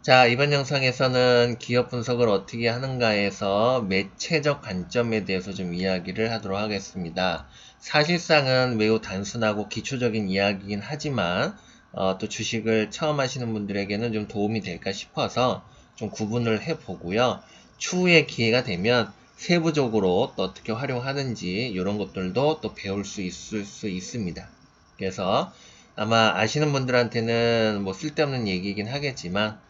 자, 이번 영상에서는 기업 분석을 어떻게 하는가에서 매체적 관점에 대해서 좀 이야기를 하도록 하겠습니다. 사실상은 매우 단순하고 기초적인 이야기이긴 하지만 또 주식을 처음 하시는 분들에게는 좀 도움이 될까 싶어서 좀 구분을 해보고요. 추후에 기회가 되면 세부적으로 또 어떻게 활용하는지 이런 것들도 또 배울 수 있을 수 있습니다. 그래서 아마 아시는 분들한테는 뭐 쓸데없는 얘기이긴 하겠지만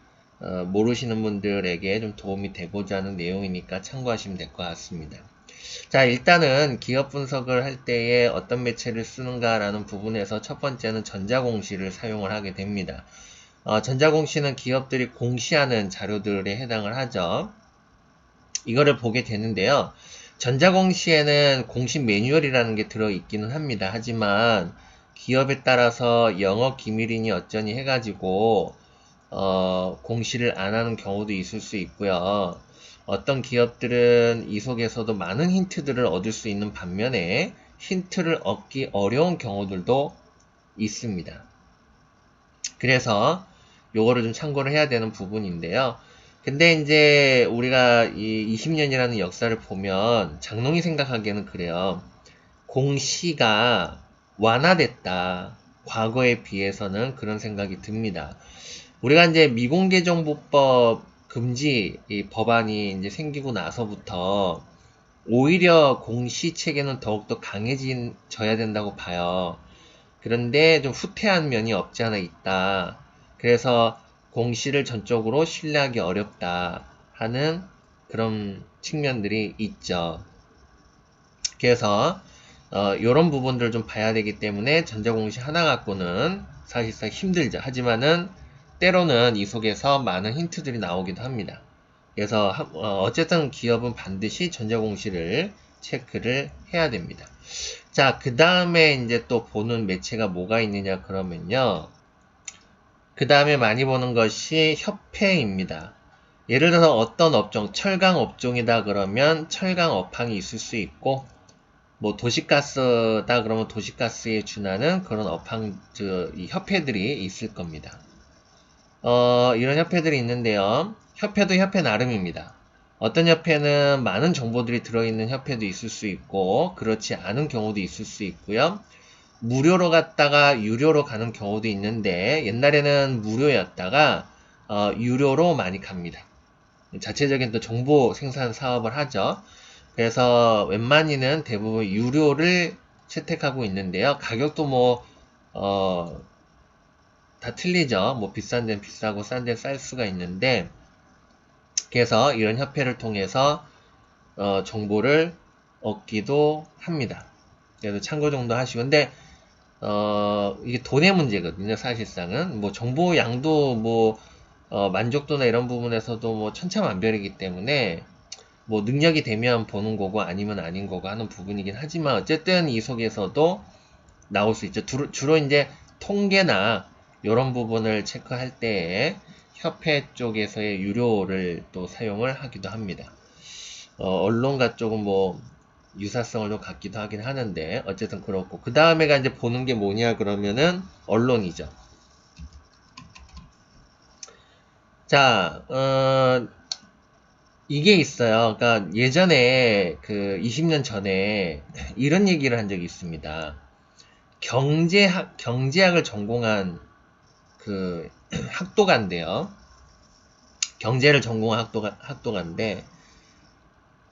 모르시는 분들에게 좀 도움이 되고자 하는 내용이니까 참고하시면 될 것 같습니다. 자, 일단은 기업 분석을 할 때에 어떤 매체를 쓰는가라는 부분에서 첫 번째는 전자공시를 사용을 하게 됩니다. 전자공시는 기업들이 공시하는 자료들에 해당을 하죠. 이거를 보게 되는데요. 전자공시에는 공시 매뉴얼이라는 게 들어있기는 합니다. 하지만 기업에 따라서 영업 기밀이니 어쩌니 해가지고 공시를 안 하는 경우도 있을 수 있고요. 어떤 기업들은 이 속에서도 많은 힌트들을 얻을 수 있는 반면에 힌트를 얻기 어려운 경우들도 있습니다. 그래서 요거를 좀 참고를 해야 되는 부분인데요. 근데 이제 우리가 이 20년이라는 역사를 보면 장롱이 생각하기에는 그래요. 공시가 완화됐다. 과거에 비해서는 그런 생각이 듭니다. 우리가 이제 미공개정보법 금지 이 법안이 이제 생기고 나서부터 오히려 공시 체계는 더욱더 강해져야 된다고 봐요. 그런데 좀 후퇴한 면이 없지 않아 있다. 그래서 공시를 전적으로 신뢰하기 어렵다 하는 그런 측면들이 있죠. 그래서 이런 부분들을 좀 봐야 되기 때문에 전자공시 하나 갖고는 사실상 힘들죠. 하지만은 때로는 이 속에서 많은 힌트들이 나오기도 합니다. 그래서 어쨌든 기업은 반드시 전자공시를 체크를 해야 됩니다. 자, 그 다음에 이제 또 보는 매체가 뭐가 있느냐 그러면요. 그 다음에 많이 보는 것이 협회입니다. 예를 들어서 어떤 업종, 철강 업종이다 그러면 철강 업황이 있을 수 있고, 뭐 도시가스다 그러면 도시가스에 준하는 그런 이 협회들이 있을 겁니다. 이런 협회들이 있는데요. 협회도 협회 나름입니다. 어떤 협회는 많은 정보들이 들어있는 협회도 있을 수 있고, 그렇지 않은 경우도 있을 수 있고요. 무료로 갔다가 유료로 가는 경우도 있는데, 옛날에는 무료였다가, 유료로 많이 갑니다. 자체적인 또 정보 생산 사업을 하죠. 그래서 웬만히는 대부분 유료를 채택하고 있는데요. 가격도 뭐, 다 틀리죠. 뭐 비싼 데는 비싸고 싼 데는 쌀 수가 있는데, 그래서 이런 협회를 통해서 정보를 얻기도 합니다. 그래서 참고 정도 하시고, 근데 이게 돈의 문제거든요. 사실상은 뭐 정보 양도 뭐 만족도나 이런 부분에서도 뭐 천차만별이기 때문에 뭐 능력이 되면 보는 거고 아니면 아닌 거고 하는 부분이긴 하지만 어쨌든 이 속에서도 나올 수 있죠. 주로 이제 통계나 이런 부분을 체크할 때에 협회 쪽에서의 유료를 또 사용을 하기도 합니다. 언론과 조금 뭐 유사성을 좀 갖기도 하긴 하는데 어쨌든 그렇고 그 다음에가 이제 보는 게 뭐냐 그러면은 언론이죠. 자, 이게 있어요. 그러니까 예전에 그 20년 전에 이런 얘기를 한 적이 있습니다. 경제학을 전공한 그 학도가인데요. 경제를 전공한 학도가인데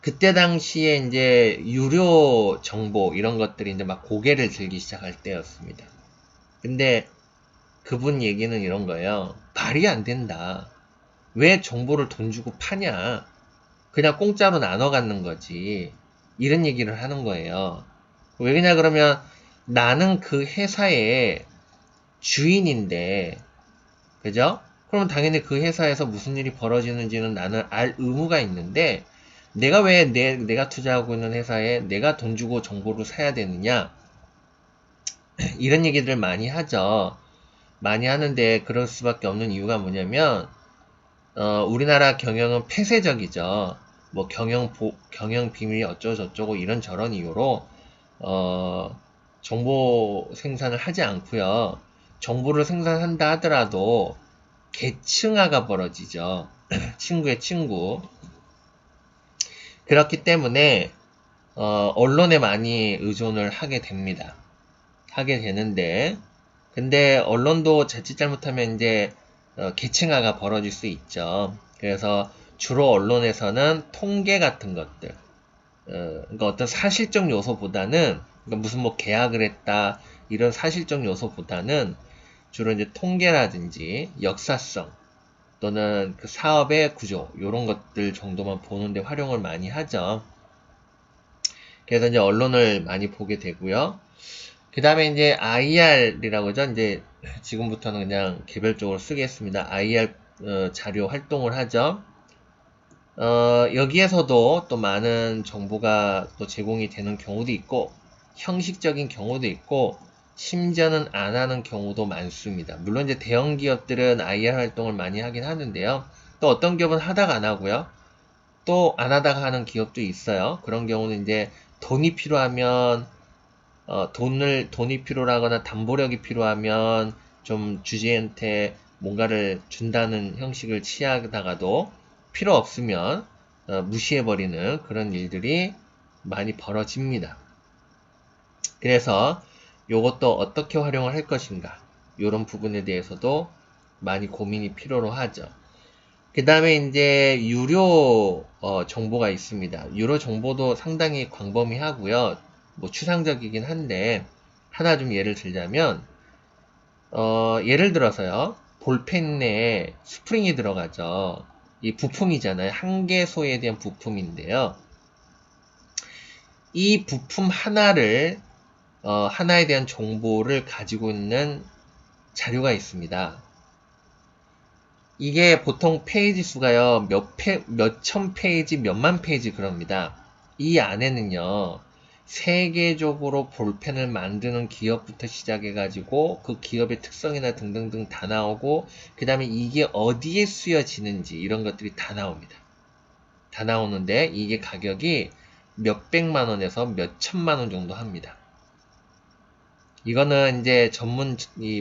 그때 당시에 이제 유료 정보 이런 것들이 이제 막 고개를 들기 시작할 때였습니다. 근데 그분 얘기는 이런 거예요. 말이 안 된다. 왜 정보를 돈 주고 파냐? 그냥 공짜로 나눠 갖는 거지. 이런 얘기를 하는 거예요. 왜 그러냐 그러면 나는 그 회사의 주인인데, 그죠? 그러면 당연히 그 회사에서 무슨 일이 벌어지는지는 나는 알 의무가 있는데, 내가 왜 내가 투자하고 있는 회사에 내가 돈 주고 정보를 사야 되느냐? 이런 얘기들을 많이 하죠. 많이 하는데 그럴 수밖에 없는 이유가 뭐냐면, 우리나라 경영은 폐쇄적이죠. 뭐 경영 비밀이 어쩌고저쩌고 이런저런 이유로 정보 생산을 하지 않고요. 정보를 생산한다 하더라도 계층화가 벌어지죠. 친구의 친구. 그렇기 때문에 언론에 많이 의존을 하게 됩니다. 하게 되는데, 근데 언론도 자칫 잘못하면 이제 계층화가 벌어질 수 있죠. 그래서 주로 언론에서는 통계 같은 것들, 그러니까 어떤 사실적 요소보다는, 그러니까 무슨 뭐 계약을 했다 이런 사실적 요소보다는 주로 이제 통계라든지 역사성 또는 그 사업의 구조 이런 것들 정도만 보는데 활용을 많이 하죠. 그래서 이제 언론을 많이 보게 되고요. 그 다음에 이제 IR이라고 하죠. 이제 지금부터는 그냥 개별적으로 쓰겠습니다. IR 자료 활동을 하죠. 여기에서도 또 많은 정보가 또 제공이 되는 경우도 있고, 형식적인 경우도 있고, 심지어는 안 하는 경우도 많습니다. 물론 이제 대형 기업들은 IR 활동을 많이 하긴 하는데요. 또 어떤 기업은 하다가 안 하고요. 또 안 하다가 하는 기업도 있어요. 그런 경우는 이제 돈이 필요하면, 돈이 필요하거나 담보력이 필요하면 좀 주주한테 뭔가를 준다는 형식을 취하다가도 필요 없으면 무시해버리는 그런 일들이 많이 벌어집니다. 그래서 이것도 어떻게 활용을 할 것인가 이런 부분에 대해서도 많이 고민이 필요로 하죠. 그 다음에 이제 유료 정보가 있습니다. 유료 정보도 상당히 광범위하고요. 뭐 추상적이긴 한데 하나 좀 예를 들자면 예를 들어서요. 볼펜 내에 스프링이 들어가죠. 이 부품이잖아요. 한계소에 대한 부품인데요. 이 부품 하나를 하나에 대한 정보를 가지고 있는 자료가 있습니다. 이게 보통 페이지 수가요, 몇천 페이지, 몇만 페이지 그럽니다. 이 안에는요, 세계적으로 볼펜을 만드는 기업부터 시작해가지고, 그 기업의 특성이나 등등등 다 나오고, 그 다음에 이게 어디에 쓰여지는지, 이런 것들이 다 나옵니다. 다 나오는데, 이게 가격이 몇백만원에서 몇천만원 정도 합니다. 이거는 이제 전문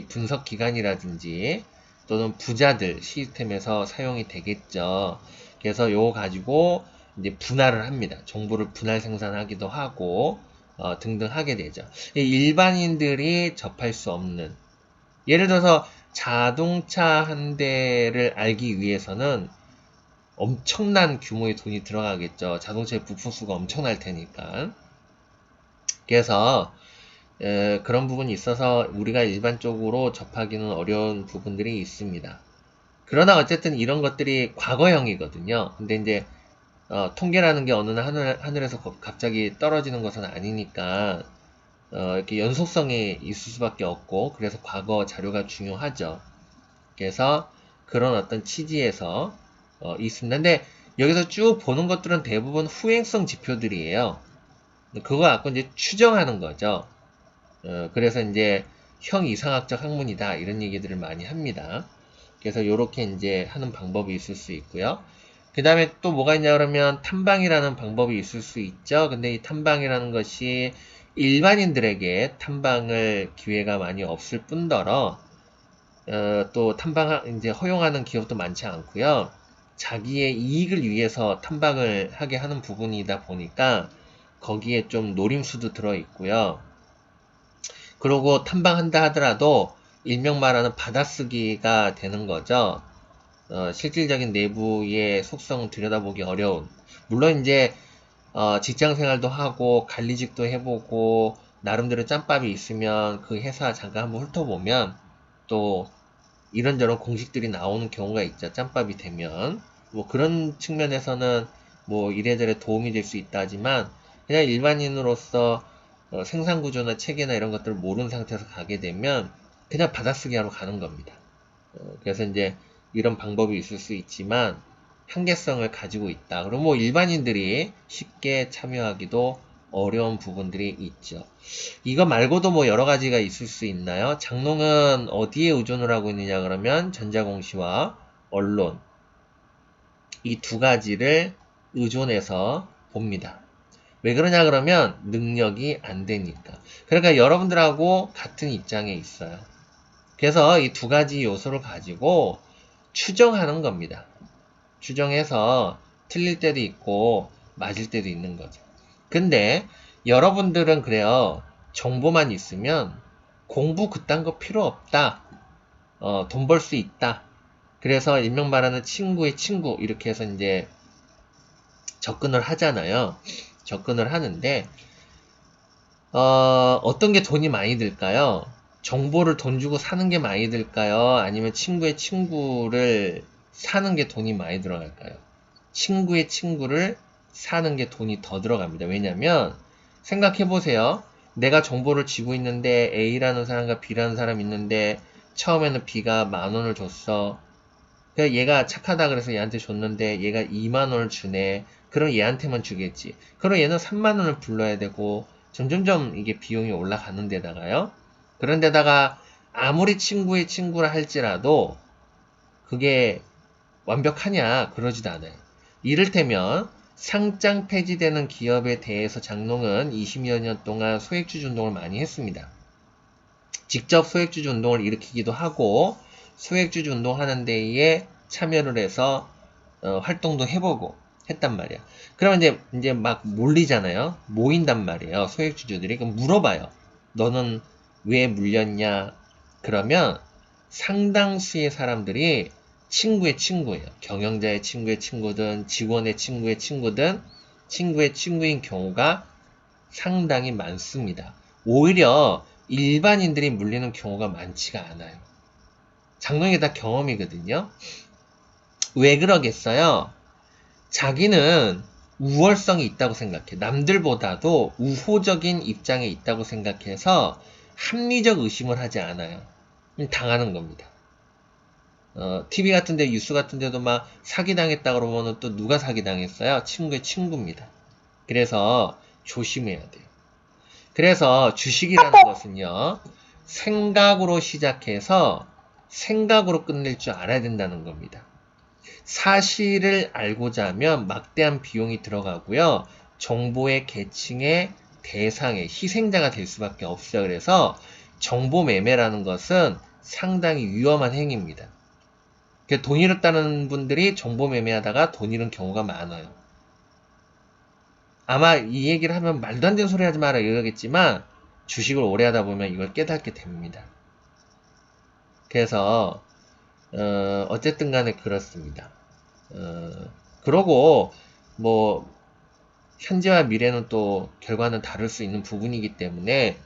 분석 기관이라든지, 또는 부자들 시스템에서 사용이 되겠죠. 그래서 요거 가지고 이제 분할을 합니다. 정보를 분할 생산하기도 하고 등등 하게 되죠. 일반인들이 접할 수 없는, 예를 들어서 자동차 한 대를 알기 위해서는 엄청난 규모의 돈이 들어가겠죠. 자동차의 부품 수가 엄청날 테니까. 그래서 그런 부분이 있어서 우리가 일반적으로 접하기는 어려운 부분들이 있습니다. 그러나 어쨌든 이런 것들이 과거형이거든요. 근데 이제 통계라는 게 어느 날 하늘에서 갑자기 떨어지는 것은 아니니까 이렇게 연속성이 있을 수밖에 없고, 그래서 과거 자료가 중요하죠. 그래서 그런 어떤 취지에서 있습니다. 근데 여기서 쭉 보는 것들은 대부분 후행성 지표들이에요. 그거 갖고 이제 추정하는 거죠. 그래서 이제 형이상학적 학문이다 이런 얘기들을 많이 합니다. 그래서 이렇게 이제 하는 방법이 있을 수 있고요. 그 다음에 또 뭐가 있냐 그러면 탐방이라는 방법이 있을 수 있죠. 근데 이 탐방이라는 것이 일반인들에게 탐방을 기회가 많이 없을 뿐더러 또 탐방 이제 허용하는 기업도 많지 않고요. 자기의 이익을 위해서 탐방을 하게 하는 부분이다 보니까 거기에 좀 노림수도 들어 있고요. 그러고 탐방한다 하더라도 일명 말하는 받아쓰기가 되는 거죠. 실질적인 내부의 속성을 들여다보기 어려운. 물론 이제 직장 생활도 하고 관리직도 해보고 나름대로 짬밥이 있으면 그 회사 잠깐 한번 훑어보면 또 이런저런 공식들이 나오는 경우가 있죠. 짬밥이 되면 뭐 그런 측면에서는 뭐 이래저래 도움이 될 수 있다지만 그냥 일반인으로서 생산 구조나 체계나 이런 것들을 모르는 상태에서 가게 되면 그냥 받아쓰기 하러 가는 겁니다. 그래서 이제 이런 방법이 있을 수 있지만 한계성을 가지고 있다. 그럼 뭐 일반인들이 쉽게 참여하기도 어려운 부분들이 있죠. 이거 말고도 뭐 여러 가지가 있을 수 있나요? 장롱은 어디에 의존을 하고 있느냐 그러면 전자공시와 언론 이 두 가지를 의존해서 봅니다. 왜 그러냐 그러면 능력이 안 되니까. 그러니까 여러분들하고 같은 입장에 있어요. 그래서 이 두 가지 요소를 가지고 추정하는 겁니다. 추정해서 틀릴 때도 있고 맞을 때도 있는 거죠. 근데 여러분들은 그래요. 정보만 있으면 공부 그딴 거 필요 없다. 돈 벌 수 있다. 그래서 일명 말하는 친구의 친구 이렇게 해서 이제 접근을 하잖아요. 접근을 하는데 어떤 게 돈이 많이 들까요? 정보를 돈 주고 사는 게 많이 들까요? 아니면 친구의 친구를 사는 게 돈이 많이 들어갈까요? 친구의 친구를 사는 게 돈이 더 들어갑니다. 왜냐면 생각해보세요. 내가 정보를 쥐고 있는데 A라는 사람과 B라는 사람이 있는데 처음에는 B가 10,000원을 줬어. 그러니까 얘가 착하다 그래서 얘한테 줬는데 얘가 20,000원을 주네. 그럼 얘한테만 주겠지. 그럼 얘는 30,000원을 불러야 되고 점점점 이게 비용이 올라가는 데다가요. 그런 데다가 아무리 친구의 친구라 할지라도 그게 완벽하냐? 그러지도 않아요. 이를테면 상장 폐지되는 기업에 대해서 장롱은 20여 년 동안 소액주주 운동을 많이 했습니다. 직접 소액주주 운동을 일으키기도 하고 소액주주 운동하는 데에 참여를 해서 활동도 해보고 했단 말이야. 그러면 이제 막 몰리잖아요. 모인단 말이에요. 소액주주들이. 그럼 물어봐요. 너는 왜 물렸냐? 그러면 상당수의 사람들이 친구의 친구예요. 경영자의 친구의 친구든 직원의 친구의 친구든 친구의 친구인 경우가 상당히 많습니다. 오히려 일반인들이 물리는 경우가 많지가 않아요. 장롱이 다 경험이거든요. 왜 그러겠어요? 자기는 우월성이 있다고 생각해. 남들보다도 우호적인 입장에 있다고 생각해서 합리적 의심을 하지 않아요. 당하는 겁니다. TV 같은데, 뉴스 같은데도 막 사기당했다 그러면은 또 누가 사기당했어요? 친구의 친구입니다. 그래서 조심해야 돼요. 그래서 주식이라는 것은요, 생각으로 시작해서 생각으로 끝낼 줄 알아야 된다는 겁니다. 사실을 알고자 하면 막대한 비용이 들어가고요. 정보의 계층의 대상의 희생자가 될 수밖에 없어요. 그래서 정보 매매라는 것은 상당히 위험한 행위입니다. 돈 잃었다는 분들이 정보 매매하다가 돈 잃은 경우가 많아요. 아마 이 얘기를 하면 말도 안 되는 소리 하지 마라 이러겠지만 주식을 오래 하다 보면 이걸 깨닫게 됩니다. 그래서 어쨌든 간에 그렇습니다. 그러고 뭐 현재와 미래는 또 결과는 다를 수 있는 부분이기 때문에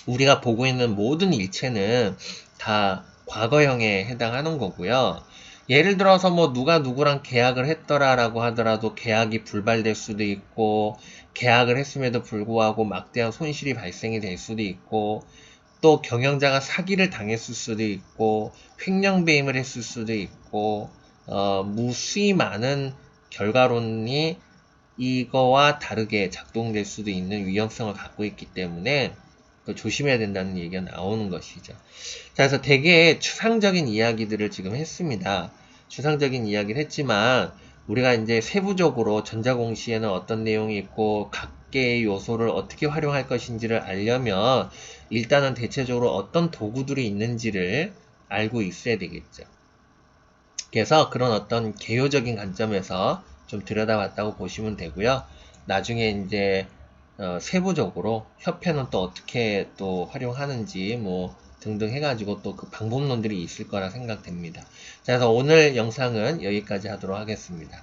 우리가 보고 있는 모든 일체는 다 과거형에 해당하는 거고요. 예를 들어서 뭐 누가 누구랑 계약을 했더라라고 하더라도 계약이 불발될 수도 있고 계약을 했음에도 불구하고 막대한 손실이 발생이 될 수도 있고 또 경영자가 사기를 당했을 수도 있고 횡령배임을 했을 수도 있고 무수히 많은 결과론이 이거와 다르게 작동될 수도 있는 위험성을 갖고 있기 때문에 조심해야 된다는 얘기가 나오는 것이죠. 자, 그래서 되게 추상적인 이야기들을 지금 했습니다. 추상적인 이야기를 했지만 우리가 이제 세부적으로 전자공시에는 어떤 내용이 있고 각개의 요소를 어떻게 활용할 것인지를 알려면 일단은 대체적으로 어떤 도구들이 있는지를 알고 있어야 되겠죠. 그래서 그런 어떤 개요적인 관점에서 좀 들여다봤다고 보시면 되고요. 나중에 이제 세부적으로 협회는 또 어떻게 또 활용하는지 뭐 등등 해가지고 또 그 방법론들이 있을 거라 생각됩니다. 자, 그래서 오늘 영상은 여기까지 하도록 하겠습니다.